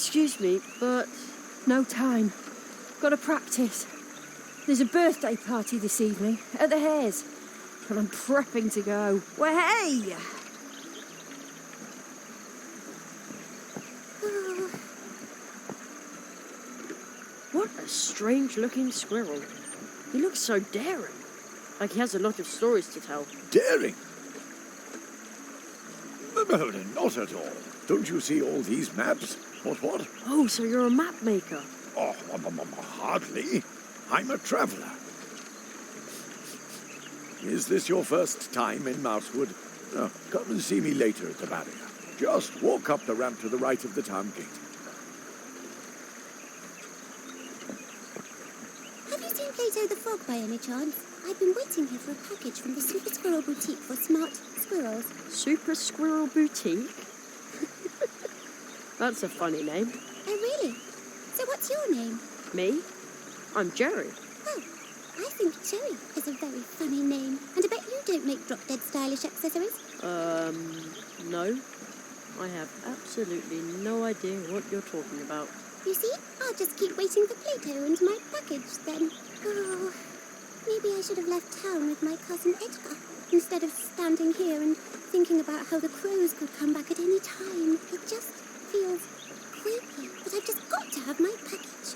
Excuse me, but no time. Got to practice. There's a birthday party this evening at the Hares, and I'm prepping to go. Well, hey! What a strange-looking squirrel. He looks so daring. Like he has a lot of stories to tell. Daring? Not at all. Don't you see all these maps? What? Oh, so you're a map maker? Oh, hardly. I'm a traveller. Is this your first time in Mousewood? Oh, come and see me later at the barrier. Just walk up the ramp to the right of the town gate. Have you seen Plato the Frog by any chance? I've been waiting here for a package from the Super Squirrel Boutique for smart squirrels. Super Squirrel Boutique? That's a funny name. Oh, really? So what's your name? Me? I'm Jerry. Oh, I think Jerry is a very funny name. And I bet you don't make drop-dead stylish accessories. No. I have absolutely no idea what you're talking about. You see, I'll just keep waiting for Plato and my package then. Oh, maybe I should have left town with my cousin Hedgehog instead of standing here and thinking about how the crows could come back at any time. It just feels creepy, but I've just got to have my package.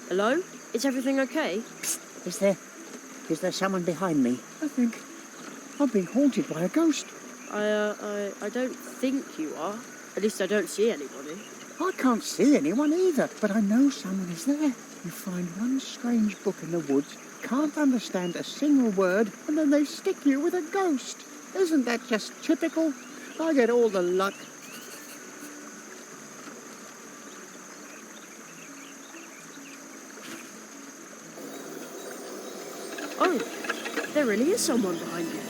Hello? Is everything okay? Psst. Is there someone behind me? I think I'm being haunted by a ghost. I don't think you are. At least I don't see anybody. I can't see anyone either, but I know someone is there. You find one strange book in the woods, can't understand a single word, and then they stick you with a ghost. Isn't that just typical? I get all the luck. Oh, there really is someone behind you.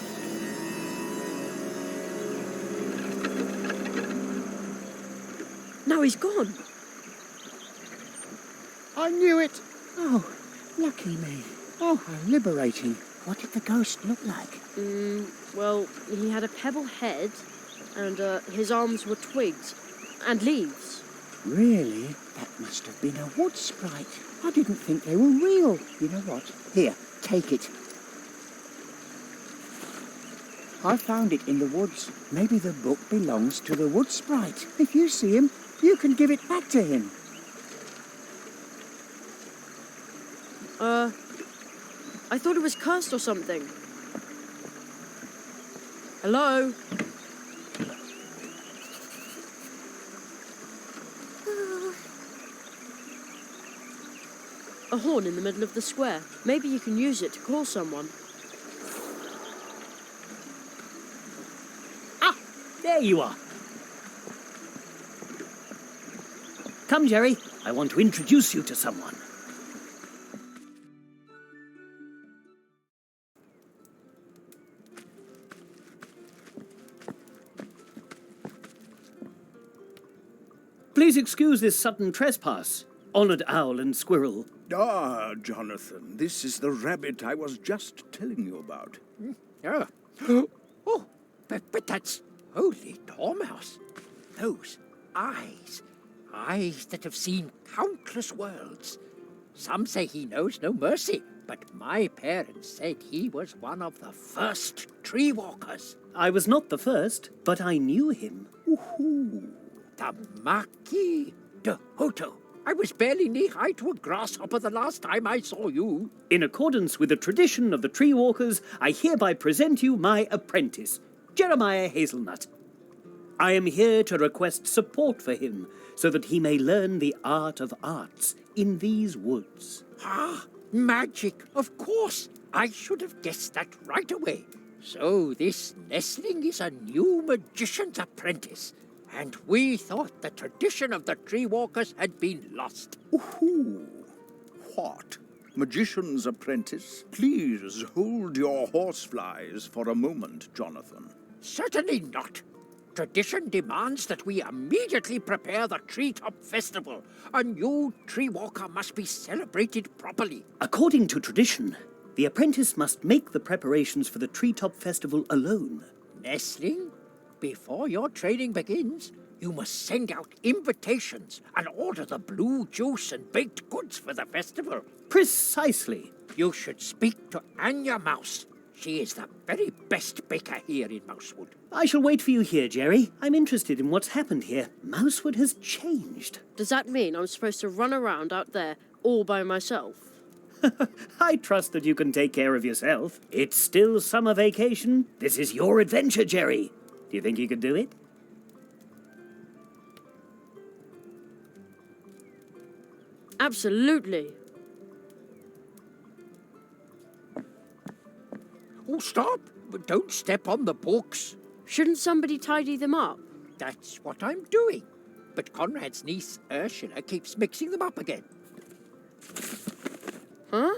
Now he's gone. I knew it. Oh, lucky me. Oh, how liberating. What did the ghost look like? Well, he had a pebble head, and his arms were twigs and leaves. Really? That must have been a wood sprite. I didn't think they were real. You know what? Here, take it. I found it in the woods. Maybe the book belongs to the wood sprite. If you see him, you can give it back to him. I thought it was cursed or something. Hello? A horn in the middle of the square. Maybe you can use it to call someone. Ah, there you are. Come, Jerry. I want to introduce you to someone. Please excuse this sudden trespass, honoured owl and squirrel. Ah, Jonathan, this is the rabbit I was just telling you about. Yeah. Oh, but that's holy dormouse. Those eyes that have seen countless worlds. Some say he knows no mercy, but my parents said he was one of the first tree walkers. I was not the first, but I knew him. Ooh, the Marquis de Hoto. I was barely knee-high to a grasshopper the last time I saw you. In accordance with the tradition of the tree walkers, I hereby present you my apprentice, Jeremiah Hazelnut. I am here to request support for him, so that he may learn the art of arts in these woods. Ah, magic, of course. I should have guessed that right away. So this nestling is a new magician's apprentice, and we thought the tradition of the tree walkers had been lost. Ooh, what? Magician's apprentice? Please hold your horseflies for a moment, Jonathan. Certainly not. Tradition demands that we immediately prepare the treetop festival. A new tree walker must be celebrated properly. According to tradition, the apprentice must make the preparations for the treetop festival alone. Nestling, Before your training begins, you must send out invitations and order the blue juice and baked goods for the festival. Precisely. You should speak to Anya Mouse. She is the very best baker here in Mousewood. I shall wait for you here, Jerry. I'm interested in what's happened here. Mousewood has changed. Does that mean I'm supposed to run around out there all by myself? I trust that you can take care of yourself. It's still summer vacation. This is your adventure, Jerry. Do you think you could do it? Absolutely. Oh, stop! Don't step on the books. Shouldn't somebody tidy them up? That's what I'm doing. But Conrad's niece, Ursula, keeps mixing them up again. Huh?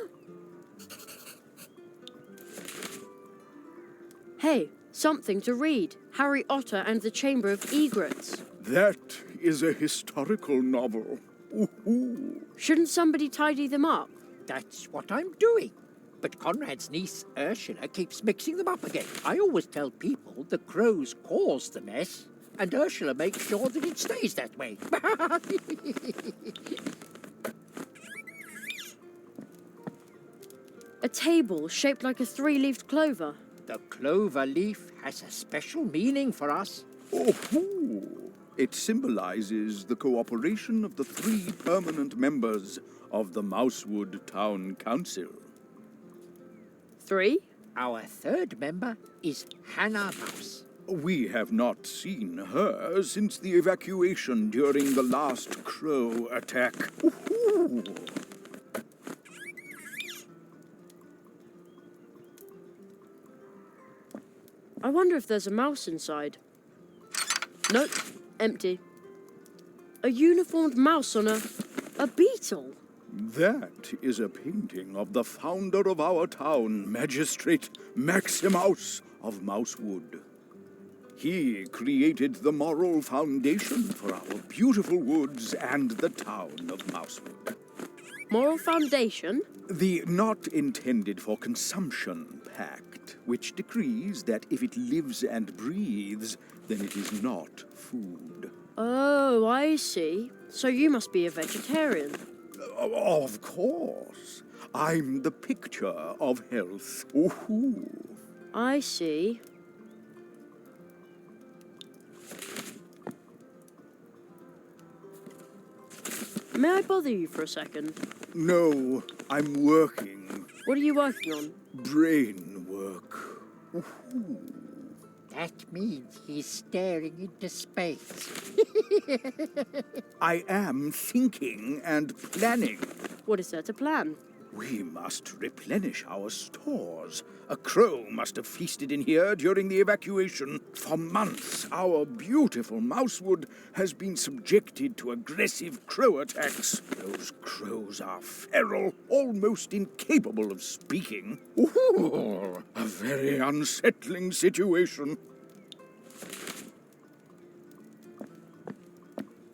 Hey, something to read. Harry Otter and the Chamber of Egrets. That is a historical novel. Ooh. Shouldn't somebody tidy them up? That's what I'm doing. But Conrad's niece, Ursula, keeps mixing them up again. I always tell people the crows cause the mess, and Ursula makes sure that it stays that way. A table shaped like a three-leaved clover. The clover leaf has a special meaning for us. Oh, it symbolizes the cooperation of the 3 permanent members of the Mousewood Town Council. 3? Our 3rd member is Hannah Mouse. We have not seen her since the evacuation during the last crow attack. Ooh. I wonder if there's a mouse inside. Nope, empty. A uniformed mouse on a beetle. That is a painting of the founder of our town, Magistrate Maximus of Mousewood. He created the moral foundation for our beautiful woods and the town of Mousewood. Moral foundation? The not intended for consumption pact, which decrees that if it lives and breathes, then it is not food. Oh, I see. So you must be a vegetarian. Of course. I'm the picture of health. Ooh. I see. May I bother you for a second? No, I'm working. What are you working on? Brain work. Ooh. That means he's staring into space. I am thinking and planning. What is there to plan? We must replenish our stores. A crow must have feasted in here during the evacuation. For months, our beautiful Mousewood has been subjected to aggressive crow attacks. Those crows are feral, almost incapable of speaking. Ooh, a very unsettling situation.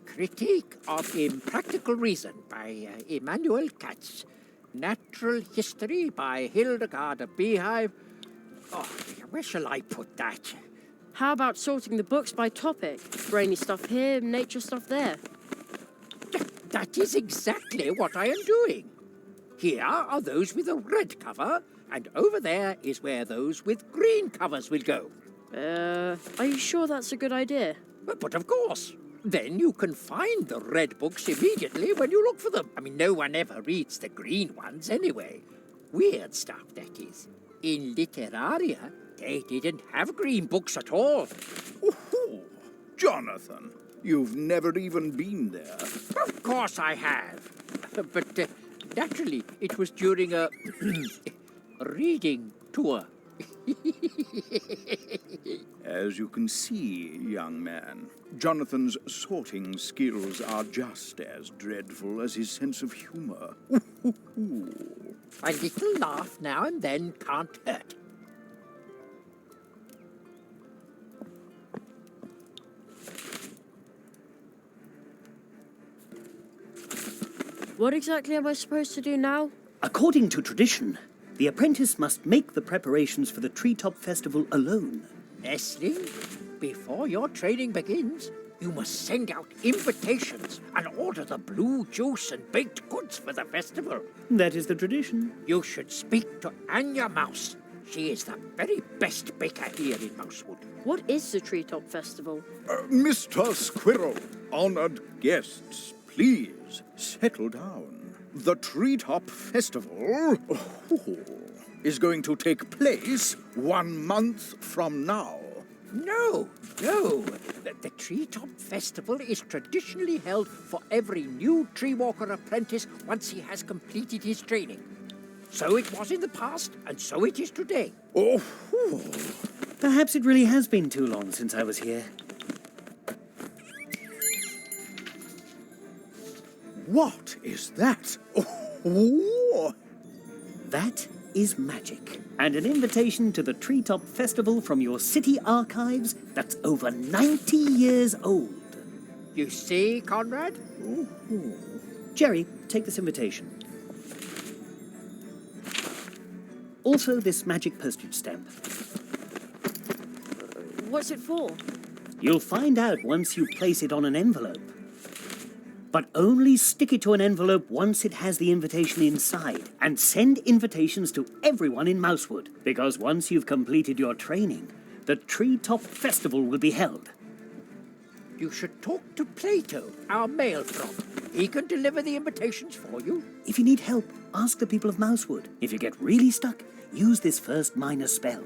Critique of Impractical Reason by Immanuel Katz. Natural History by Hildegard of Beehive. Oh, where shall I put that? How about sorting the books by topic? Brainy stuff here, nature stuff there. That is exactly what I am doing. Here are those with a red cover, and over there is where those with green covers will go. Are you sure that's a good idea? But of course. Then you can find the red books immediately when you look for them. I mean, no one ever reads the green ones anyway. Weird stuff, that is. In Literaria, they didn't have green books at all. Ooh, Jonathan, you've never even been there. Of course I have. But naturally, it was during a reading tour. As you can see, young man, Jonathan's sorting skills are just as dreadful as his sense of humor. A little laugh now and then can't hurt. What exactly am I supposed to do now? According to tradition, the apprentice must make the preparations for the treetop festival alone. Nestling, Before your training begins, you must send out invitations and order the blue juice and baked goods for the festival. That is the tradition. You should speak to Anya Mouse. She is the very best baker here in Mousewood. What is the Treetop Festival? Mr. Squirrel, honored guests, please settle down. The Treetop Festival is going to take place 1 month from now. No. The Treetop Festival is traditionally held for every new tree walker apprentice once he has completed his training. So it was in the past, and so it is today. Perhaps it really has been too long since I was here. What is that? That is magic. And an invitation to the Treetop Festival from your city archives that's over 90 years old. You see, Conrad? Jerry, take this invitation. Also this magic postage stamp. What's it for? You'll find out once you place it on an envelope. But only stick it to an envelope once it has the invitation inside. And send invitations to everyone in Mousewood. Because once you've completed your training, the Treetop Festival will be held. You should talk to Plato, our mail frog. He can deliver the invitations for you. If you need help, ask the people of Mousewood. If you get really stuck, use this first minor spell.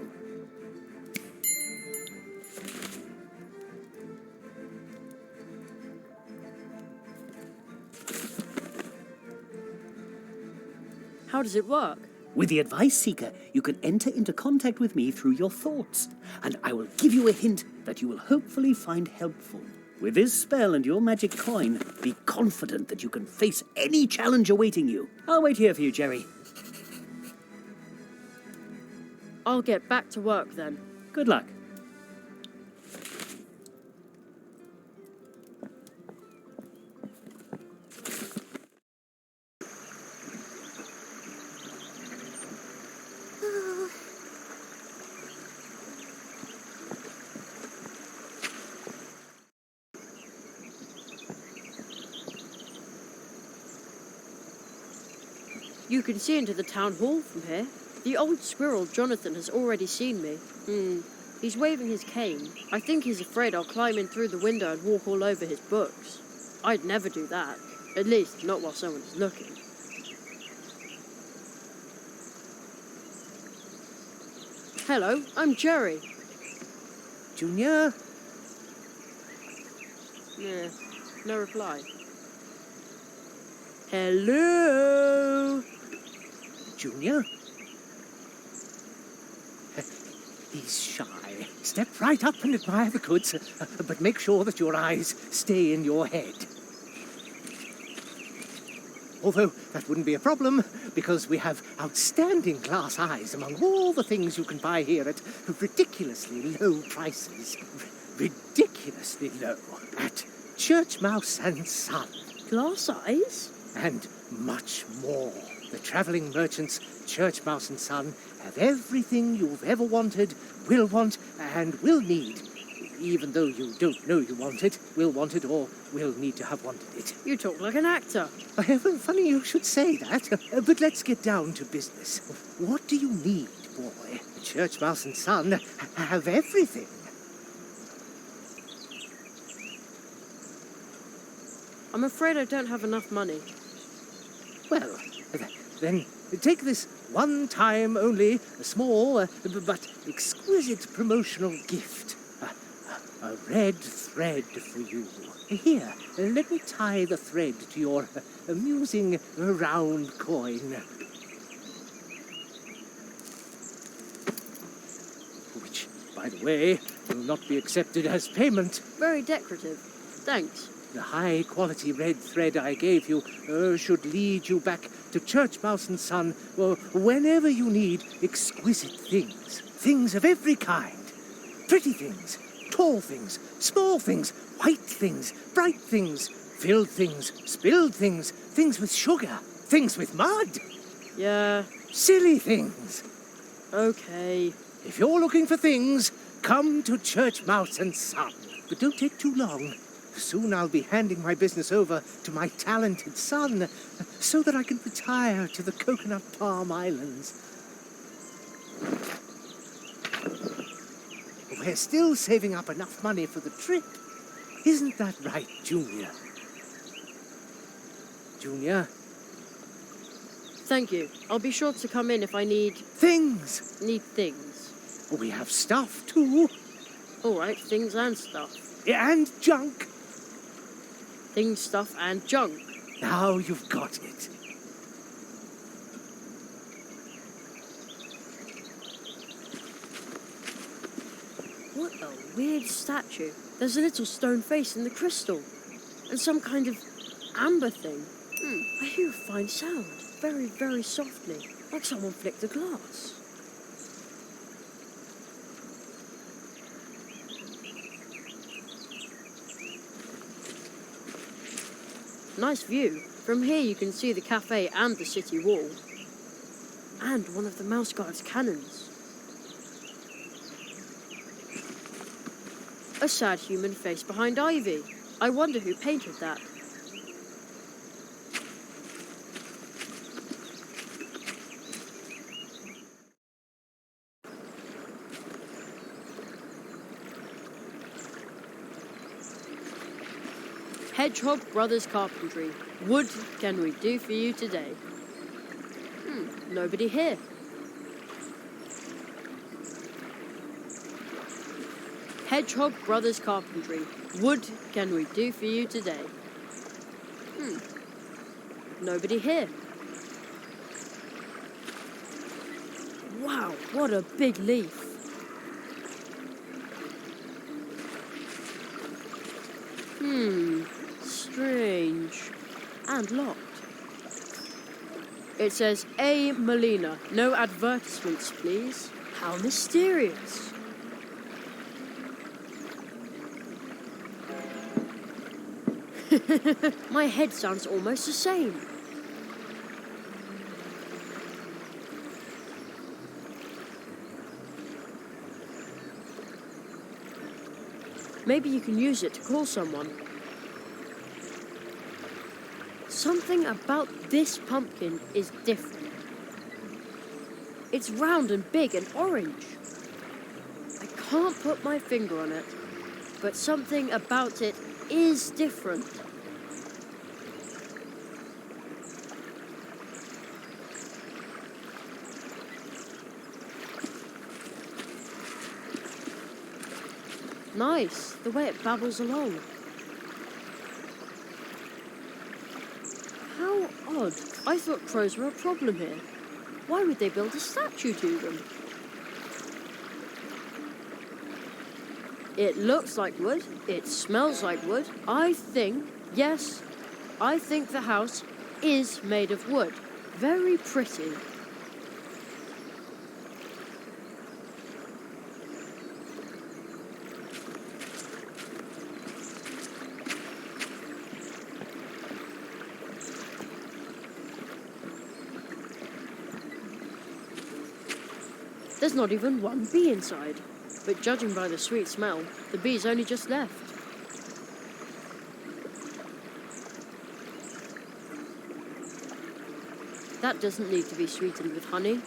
How does it work? With the Advice Seeker, you can enter into contact with me through your thoughts, and I will give you a hint that you will hopefully find helpful. With this spell and your magic coin, be confident that you can face any challenge awaiting you. I'll wait here for you, Jerry. I'll get back to work then. Good luck. You can see into the town hall from here. The old squirrel, Jonathan, has already seen me. He's waving his cane. I think he's afraid I'll climb in through the window and walk all over his books. I'd never do that. At least, not while someone's looking. Hello, I'm Jerry. Junior? Yeah, no reply. Hello? Junior? He's shy. Step right up and admire the goods, but make sure that your eyes stay in your head. Although that wouldn't be a problem, because we have outstanding glass eyes among all the things you can buy here at ridiculously low prices. Ridiculously low. At Church Mouse and Son. Glass eyes? And much more. The travelling merchants, Church Mouse and Son, have everything you've ever wanted, will want, and will need. Even though you don't know you want it, will want it, or will need to have wanted it. You talk like an actor. Funny you should say that, but let's get down to business. What do you need, boy? Church Mouse and Son have everything. I'm afraid I don't have enough money. Well, then take this one time only, a small but exquisite promotional gift. A red thread for you. Here, let me tie the thread to your amusing round coin. Which, by the way, will not be accepted as payment. Very decorative. Thanks. The high-quality red thread I gave you should lead you back to Church Mouse and Son whenever you need exquisite things. Things of every kind. Pretty things, tall things, small things, white things, bright things, filled things, spilled things, things with sugar, things with mud. Yeah. Silly things. Okay. If you're looking for things, Come to Church Mouse and Son. But don't take too long. Soon I'll be handing my business over to my talented son, so that I can retire to the Coconut Palm Islands. We're still saving up enough money for the trip. Isn't that right, Junior? Junior? Thank you. I'll be sure to come in if I need Things! things. We have stuff, too. All right, things and stuff. And junk. Things, stuff, and junk. Now you've got it. What a weird statue. There's a little stone face in the crystal. And some kind of amber thing. I hear a fine sound. Very, very softly. Like someone flicked the glass. Nice view. From here you can see the cafe and the city wall. And one of the Mouse Guard's cannons. A sad human face behind ivy. I wonder who painted that. Hedgehog Brothers Carpentry. What can we do for you today? Nobody here. Hedgehog Brothers Carpentry. What can we do for you today? Nobody here. Wow, what a big leaf. Strange. And locked. It says, A. Molina. No advertisements, please. How mysterious. My head sounds almost the same. Maybe you can use it to call someone. Something about this pumpkin is different. It's round and big and orange. I can't put my finger on it, but something about it is different. Nice, the way it babbles along. How odd. I thought crows were a problem here. Why would they build a statue to them? It looks like wood. It smells like wood. I think the house is made of wood. Very pretty. There's not even one bee inside, but judging by the sweet smell, the bee's only just left. That doesn't need to be sweetened with honey.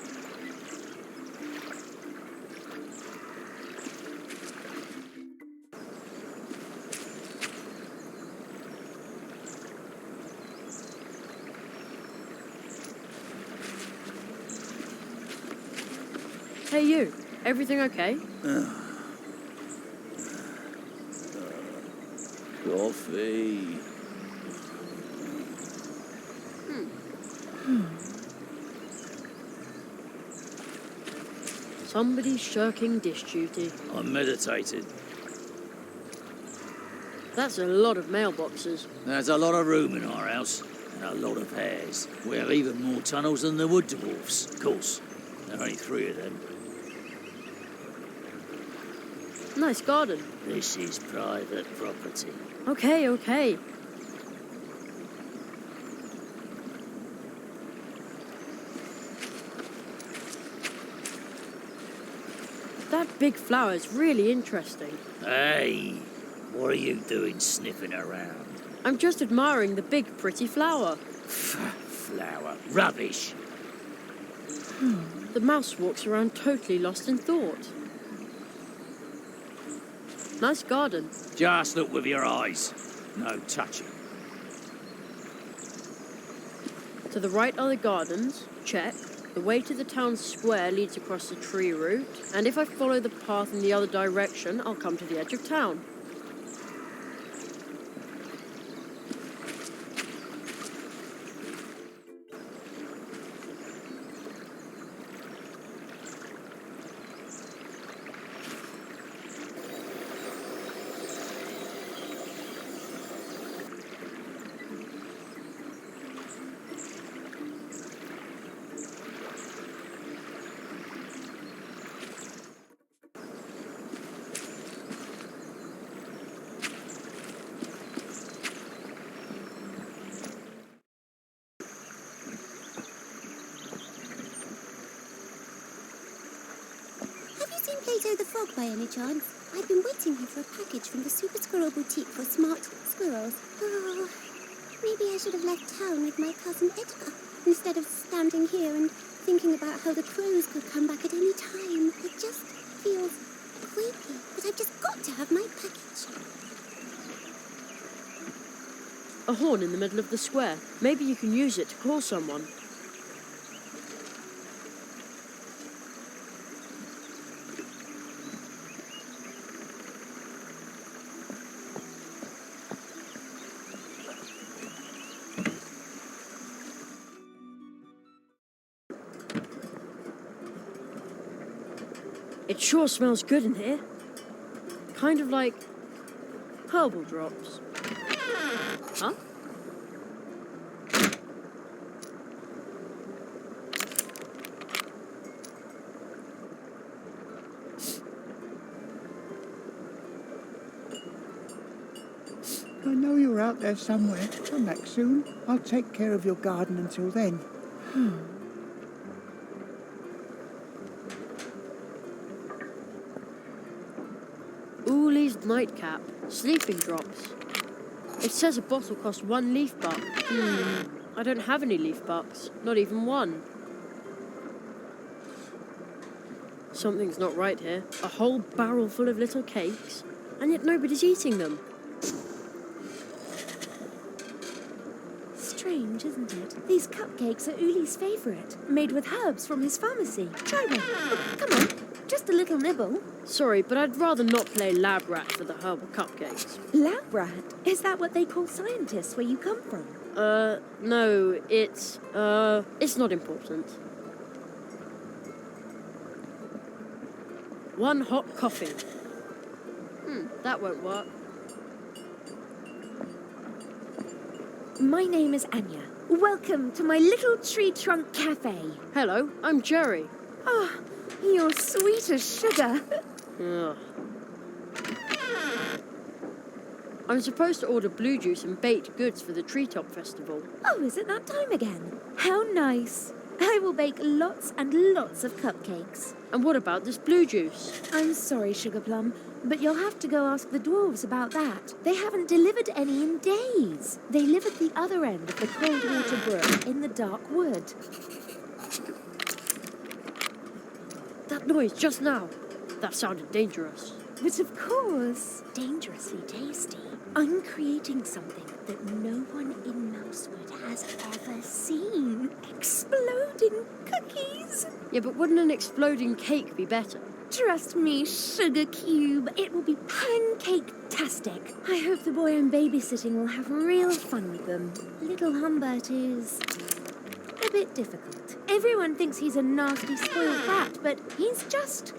Hey you, everything okay? Coffee. Somebody's shirking dish duty. I'm meditating. That's a lot of mailboxes. There's a lot of room in our house, and a lot of hairs. We have even more tunnels than the wood dwarfs. Of course, there are only 3 of them. Nice garden. This is private property. Okay. That That big flower is really interesting. Hey, what are you doing sniffing around? I'm just admiring the big, pretty flower. Flower. Rubbish. The mouse walks around totally lost in thought. Nice garden. Just look with your eyes. No touching. To the right are the gardens. Check. The way to the town square leads across the tree route, and if I follow the path in the other direction, I'll come to the edge of town. Plato the Frog by any chance? I've been waiting here for a package from the Super Squirrel boutique for smart squirrels. Oh, maybe I should have left town with my cousin Edgar, instead of standing here and thinking about how the crows could come back at any time. It just feels creepy, but I've just got to have my package. A horn in the middle of the square. Maybe you can use it to call someone. It sure smells good in here. Kind of like herbal drops. Huh? I know you're out there somewhere. Come back soon. I'll take care of your garden until then. Ooley's nightcap. Sleeping drops. It says a bottle costs 1 leaf buck. I don't have any leaf bucks. Not even one. Something's not right here. A whole barrel full of little cakes, and yet nobody's eating them. Strange, isn't it? These cupcakes are Uli's favourite, made with herbs from his pharmacy. Try one. Oh, come on, just a little nibble. Sorry, but I'd rather not play lab rat for the herbal cupcakes. Lab rat? Is that what they call scientists where you come from? No, it's not important. 1 hot coffee. That won't work. My name is Anya. Welcome to my little tree trunk cafe. Hello, I'm Jerry. Oh, you're sweet as sugar. Ugh. I'm supposed to order blue juice and baked goods for the treetop festival. Oh, is it that time again? How nice. I will bake lots and lots of cupcakes. And what about this blue juice? I'm sorry, Sugar Plum, but you'll have to go ask the dwarves about that. They haven't delivered any in days. They live at the other end of the cold water brook in the dark wood. That noise just now. That sounded dangerous. But of course, dangerously tasty. I'm creating something that no one in Mousewood has ever seen. Exploding cookies. Yeah, but wouldn't an exploding cake be better? Trust me, Sugar Cube. It will be pancake-tastic. I hope the boy I'm babysitting will have real fun with them. Little Humbert is a bit difficult. Everyone thinks he's a nasty, spoiled brat, but he's just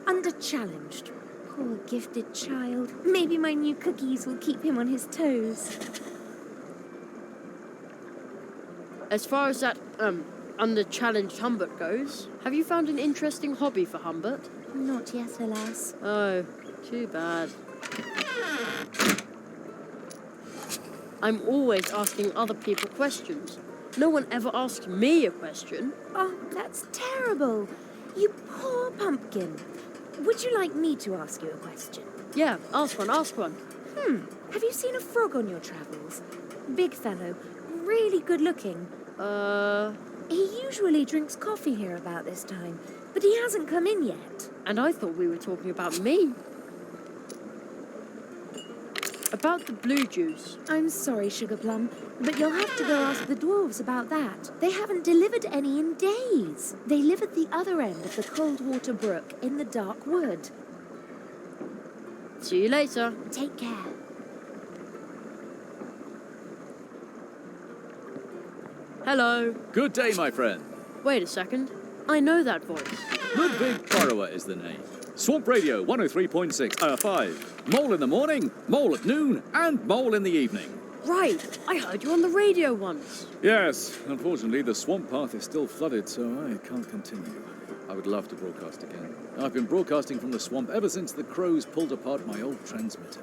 under-challenged. Poor gifted child. Maybe my new cookies will keep him on his toes. As far as that, under-challenged Humbert goes, have you found an interesting hobby for Humbert? Not yet, alas. Oh, too bad. I'm always asking other people questions. No one ever asks me a question. Oh, that's terrible. You poor pumpkin. would you like me to ask you a question? Yeah, ask one, ask one. Have you seen a frog on your travels? Big fellow, really good looking. He usually drinks coffee here about this time, but he hasn't come in yet. And I thought we were talking about me. About the blue juice. I'm sorry, Sugarplum, but you'll have to go ask the dwarves about that. They haven't delivered any in days. They live at the other end of the Coldwater Brook in the dark wood. See you later. Take care. Hello. Good day, my friend. Wait a second. I know that voice. Ludwig Borrower is the name. Swamp Radio 103.6, 5. Mole in the morning, mole at noon, and mole in the evening. Right. I heard you on the radio once. Yes, unfortunately, the swamp path is still flooded, so I can't continue. I would love to broadcast again. I've been broadcasting from the swamp ever since the crows pulled apart my old transmitter.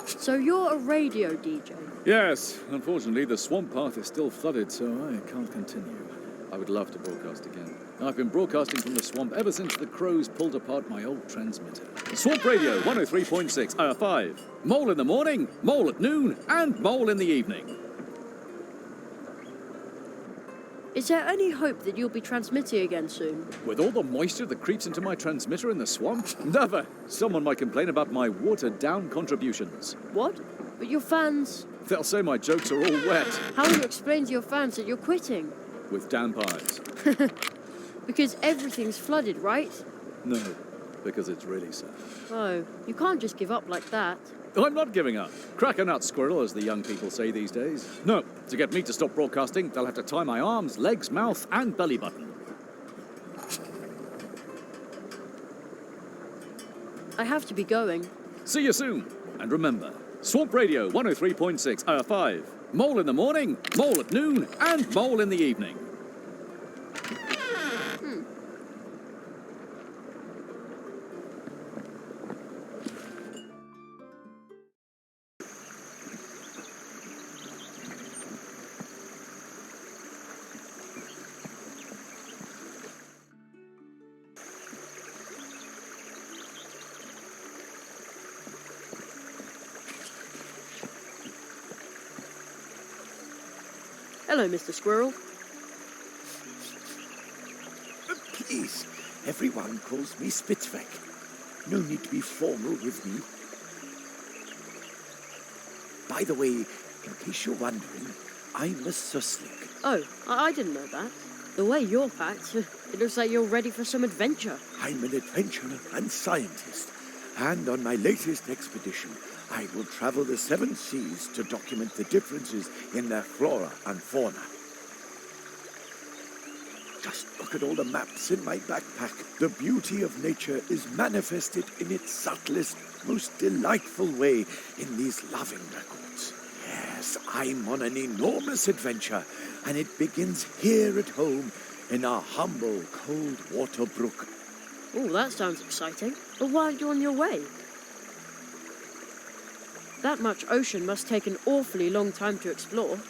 So you're a radio DJ? Yes, unfortunately, the swamp path is still flooded, so I can't continue. I would love to broadcast again. I've been broadcasting from the swamp ever since the crows pulled apart my old transmitter. Swamp Radio 103.6, 5. Mole in the morning, mole at noon, and mole in the evening. Is there any hope that you'll be transmitting again soon? With all the moisture that creeps into my transmitter in the swamp? Never! Someone might complain about my watered-down contributions. What? But your fans... They'll say my jokes are all wet. How will you explain to your fans that you're quitting? With damp eyes. Because everything's flooded, right? No, because it's really sad. Oh, you can't just give up like that. I'm not giving up. Crack a nut, Squirrel, as the young people say these days. No, to get me to stop broadcasting, they'll have to tie my arms, legs, mouth, and belly button. I have to be going. See you soon. And remember, Swamp Radio 103.6, 5. Mole in the morning, mole at noon, and mole in the evening. Hello, Mr. Squirrel. Please, everyone calls me Spitzweck. No need to be formal with me. By the way, in case you're wondering, I'm a Suslik. Oh, I didn't know that. The way you're packed, it looks like you're ready for some adventure. I'm an adventurer and scientist, and on my latest expedition, I will travel the 7 seas to document the differences in their flora and fauna. Just look at all the maps in my backpack. The beauty of nature is manifested in its subtlest, most delightful way in these loving records. Yes, I'm on an enormous adventure, and it begins here at home in our humble Coldwater Brook. Oh, that sounds exciting. But why aren't you on your way? That much ocean must take an awfully long time to explore.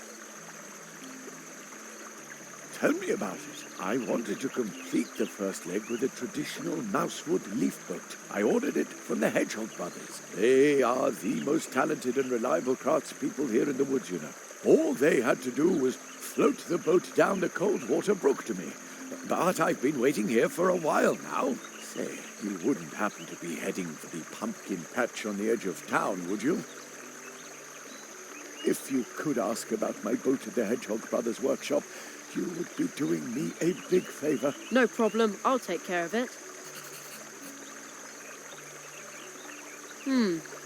Tell me about it. I wanted to complete the first leg with a traditional Mousewood leaf boat. I ordered it from the Hedgehog brothers. They are the most talented and reliable craftspeople here in the woods, you know. All they had to do was float the boat down the Coldwater Brook to me. But I've been waiting here for a while now. Say, you wouldn't happen to be heading for the pumpkin patch on the edge of town, would you? If you could ask about my boat at the Hedgehog brothers' workshop, you would be doing me a big favor. No problem. I'll take care of it.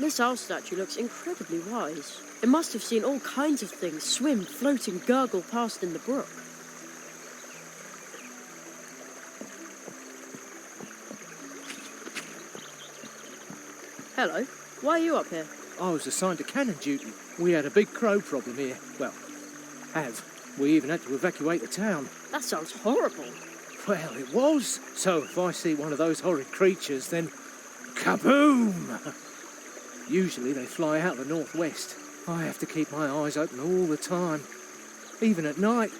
This owl statue looks incredibly wise. It must have seen all kinds of things swim, float, and gurgle past in the brook. Hello. Why are you up here? I was assigned to cannon duty. We had a big crow problem here. Well, have. We even had to evacuate the town. That sounds horrible. Well, it was. So if I see one of those horrid creatures, then kaboom! Usually they fly out the northwest. I have to keep my eyes open all the time, even at night.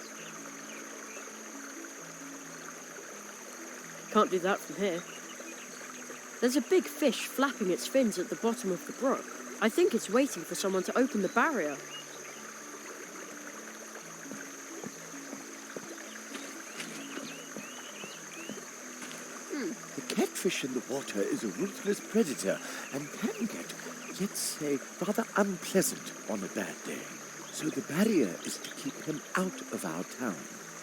Can't do that from here. There's a big fish flapping its fins at the bottom of the brook. I think it's waiting for someone to open the barrier. The catfish in the water is a ruthless predator and can get, let's say, rather unpleasant on a bad day. So the barrier is to keep him out of our town.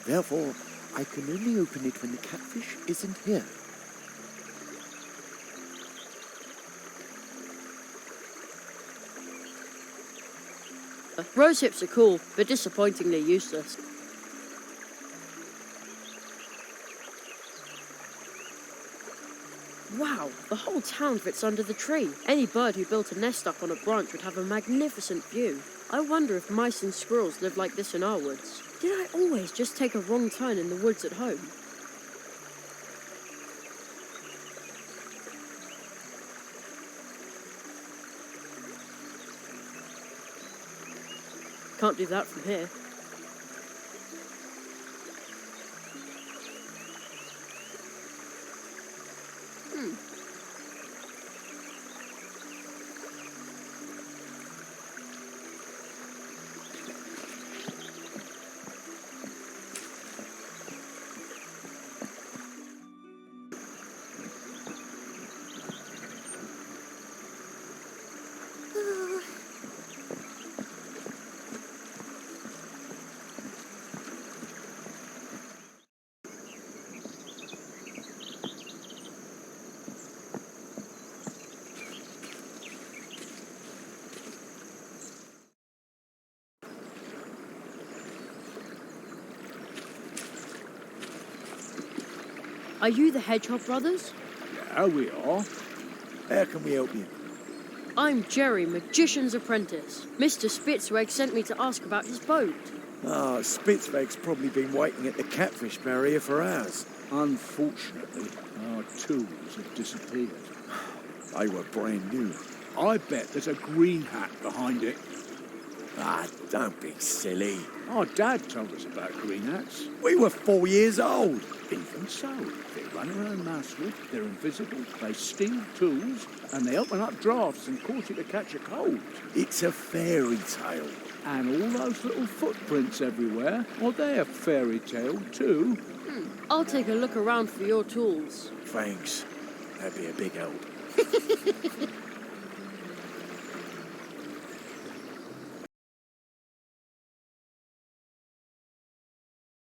Therefore, I can only open it when the catfish isn't here. Rose hips are cool, but disappointingly useless. Wow, the whole town fits under the tree. Any bird who built a nest up on a branch would have a magnificent view. I wonder if mice and squirrels live like this in our woods. Did I always just take a wrong turn in the woods at home? Can't do that from here. Are you the Hedgehog brothers? Yeah, we are. How can we help you? I'm Jerry, Magician's apprentice. Mr. Spitzweg sent me to ask about his boat. Ah, Spitzweg's probably been waiting at the catfish barrier for hours. Unfortunately, our tools have disappeared. They were brand new. I bet there's a green hat behind it. Ah, don't be silly. Our dad told us about green hats. We were 4 years old. Even so, they run around Mousewood, they're invisible, they steal tools, and they open up drafts and cause you to catch a cold. It's a fairy tale. And all those little footprints everywhere, well, they're a fairy tale too. I'll take a look around for your tools. Thanks. That'd be a big help.